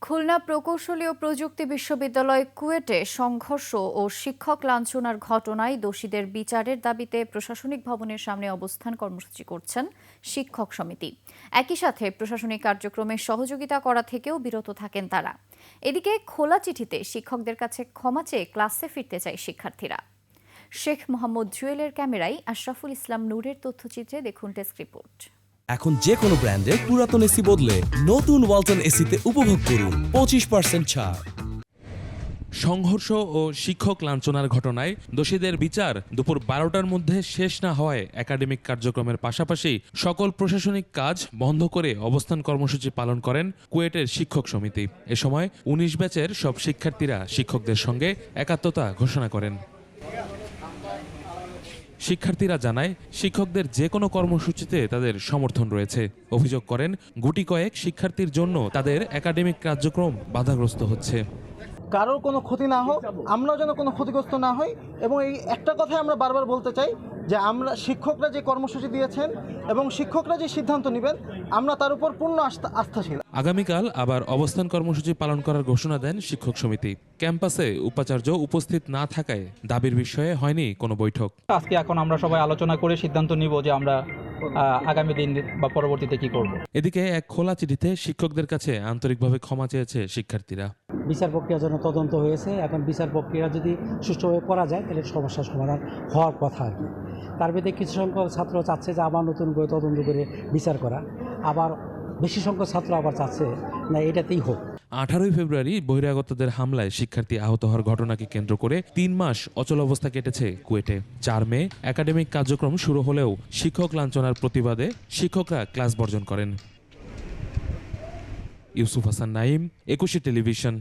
খুলনা প্রকৌশলী ও প্রযুক্তি বিশ্ববিদ্যালয় কুয়েটে সংঘর্ষ ও শিক্ষক লাঞ্ছনার ঘটনায় দোষীদের বিচারের দাবিতে প্রশাসনিক ভবনের সামনে অবস্থান কর্মসূচি করছেন শিক্ষক সমিতি। একই সাথে প্রশাসনিক কার্যক্রমে সহযোগিতা করা থেকেও বিরত থাকেন তারা। এদিকে খোলা চিঠিতে শিক্ষকদের কাছে ক্ষমা চেয়ে ক্লাসে ফিরতে চায় শিক্ষার্থীরা। শেখ মোহাম্মদ জুয়েলের ক্যামেরায় আশরাফুল ইসলাম নূরের তথ্যচিত্রে দেখুন ডেস্ক রিপোর্ট। এখন যে কোনো ব্র্যান্ডের পুরাতন এসি বদলে নতুন ওয়ালটন এসিতে উপভোগ করুন 25% ছাড়। সংঘর্ষ ও শিক্ষক লাঞ্ছনার ঘটনায় দোষীদের বিচার দুপুর 12টার মধ্যে শেষ না হওয়ায় একাডেমিক কার্যক্রমের পাশাপাশি সকল প্রশাসনিক কাজ বন্ধ করে অবস্থান কর্মসূচি পালন করেন কুয়েটের শিক্ষক সমিতি। এ সময় 19 ব্যাচের সব শিক্ষার্থীরা শিক্ষকদের সঙ্গে একাত্মতা ঘোষণা করেন। শিক্ষার্থীরা জানায় শিক্ষকদের যে কোনো কর্মসূচিতে তাদের সমর্থন রয়েছে। অভিযোগ করেন গুটি কয়েক শিক্ষার্থীর জন্য তাদের একাডেমিক কার্যক্রম বাধাগ্রস্ত হচ্ছে। কারোর কোনো ক্ষতি না হোক, আমরাও যেন কোনো ক্ষতিগ্রস্ত না হই। এবং এই একটা কথাই আমরা বারবার বলতে চাই যে আমরা শিক্ষকরা যে কর্মসূচি দিয়েছেন এবং শিক্ষকরা যে সিদ্ধান্ত নেবেন আমরা তার উপর পূর্ণ আস্থাশীল। আগামীকাল আবার অবস্থান কর্মসূচি পালন করার ঘোষণা দেন শিক্ষক সমিতি। ক্যাম্পাসে উপাচার্য উপস্থিত না থাকায় দাবির বিষয়ে হয়নি কোনো বৈঠক। আজকে এখন আমরা সবাই আলোচনা করে সিদ্ধান্ত নিব যে আমরা আগামী দিন বা পরবর্তীতে কি করব। এদিকে এক খোলা চিঠিতে শিক্ষকদের কাছে আন্তরিকভাবে ক্ষমা চেয়েছে শিক্ষার্থীরা। বিচার প্রক্রিয়ার জন্য তদন্ত হয়েছে, এখন বিচার প্রক্রিয়া যদি সুষ্ঠুভাবে করা যায় তাহলে সমস্যার সমাধান হওয়ার কথা আর কি। তার মধ্যে কিছু সংখ্যক ছাত্র চাচ্ছে যে আবার নতুন করে তদন্ত করে বিচার করা, আবার বেশি সংখ্যক ছাত্র আবার চাচ্ছে না এটাতেই হোক। 18 ফেব্রুয়ারি বহিরাগতদের হামলায় শিক্ষার্থী আহত হওয়ার ঘটনাকে কেন্দ্র করে 3 মাস অচল অবস্থা কেটেছে কুয়েটে। 4 মে একাডেমিক কার্যক্রম শুরু হলেও শিক্ষক লাঞ্ছনার প্রতিবাদে শিক্ষকরা ক্লাস বর্জন করেন। ইউসুফ হাসান নাইম, 21 টেলিভিশন।